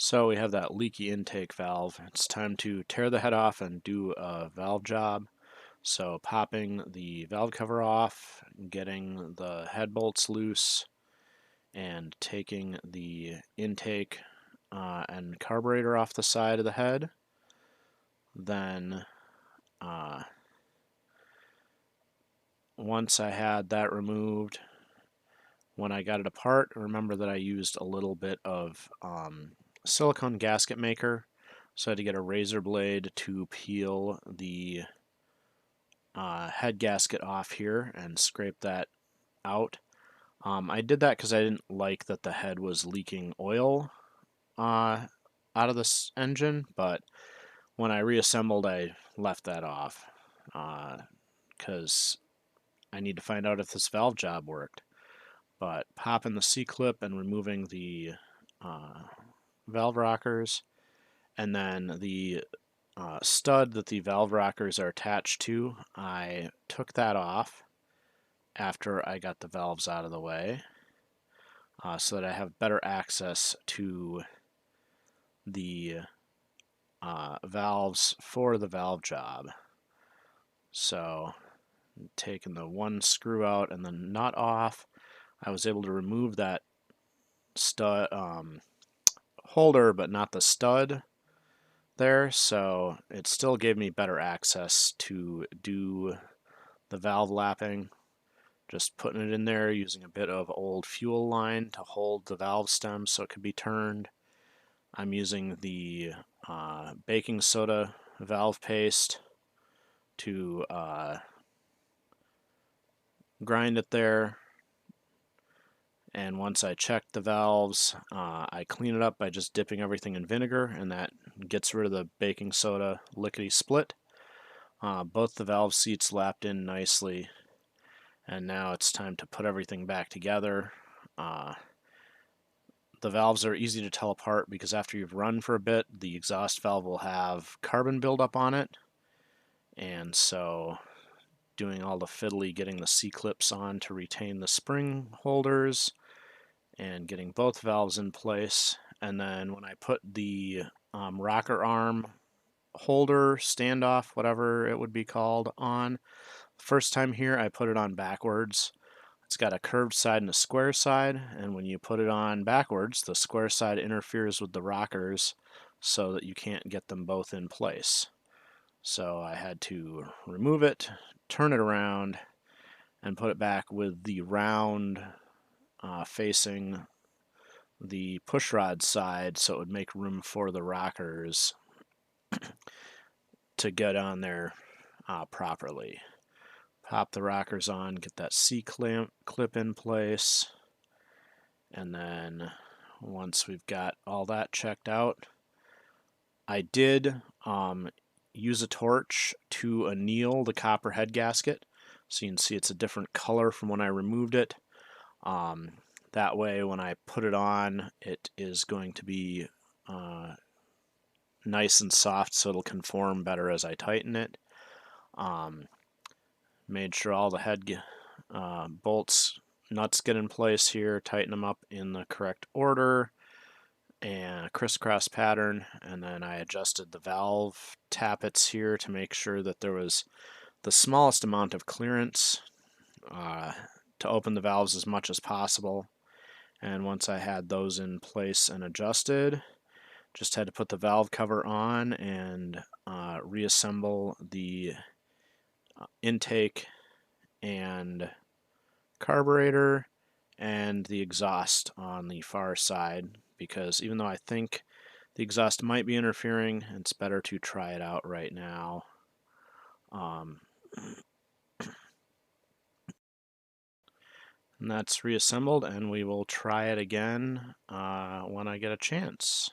So we have that leaky intake valve. It's time to tear the head off and do a valve job. So popping the valve cover off, getting the head bolts loose, and taking the intake and carburetor off the side of the head. Then once I had that removed, when I got it apart, remember that I used a little bit of silicone gasket maker. So I had to get a razor blade to peel the head gasket off here and scrape that out. I did that because I didn't like that the head was leaking oil out of this engine, but when I reassembled, I left that off because I need to find out if this valve job worked. But popping the C-clip and removing the valve rockers, and then the stud that the valve rockers are attached to, I took that off after I got the valves out of the way so that I have better access to the valves for the valve job. So taking the one screw out and the nut off, I was able to remove that stud holder but not the stud there, so it still gave me better access to do the valve lapping. Just putting it in there using a bit of old fuel line to hold the valve stem so it could be turned. I'm using the baking soda valve paste to grind it there. And once I check the valves, I clean it up by just dipping everything in vinegar, and that gets rid of the baking soda lickety split. Both the valve seats lapped in nicely, and now it's time to put everything back together. The valves are easy to tell apart because after you've run for a bit, the exhaust valve will have carbon buildup on it, and so doing all the fiddly getting the C-clips on to retain the spring holders and getting both valves in place. And then when I put the rocker arm holder, standoff, whatever it would be called, on, first time here I put it on backwards. It's got a curved side and a square side, and when you put it on backwards, the square side interferes with the rockers so that you can't get them both in place. So I had to remove it, turn it around, and put it back with the round facing the pushrod side so it would make room for the rockers to get on there properly. Pop the rockers on, get that C-clip in place, and then once we've got all that checked out, I did use a torch to anneal the copper head gasket, so you can see it's a different color from when I removed it. That way when I put it on, it is going to be nice and soft, so it'll conform better as I tighten it. Made sure all the head bolts, nuts get in place here, tighten them up in the correct order and crisscross pattern, and then I adjusted the valve tappets here to make sure that there was the smallest amount of clearance to open the valves as much as possible. And once I had those in place and adjusted, just had to put the valve cover on and reassemble the intake and carburetor and the exhaust on the far side, because even though I think the exhaust might be interfering, it's better to try it out right now. And that's reassembled, and we will try it again when I get a chance.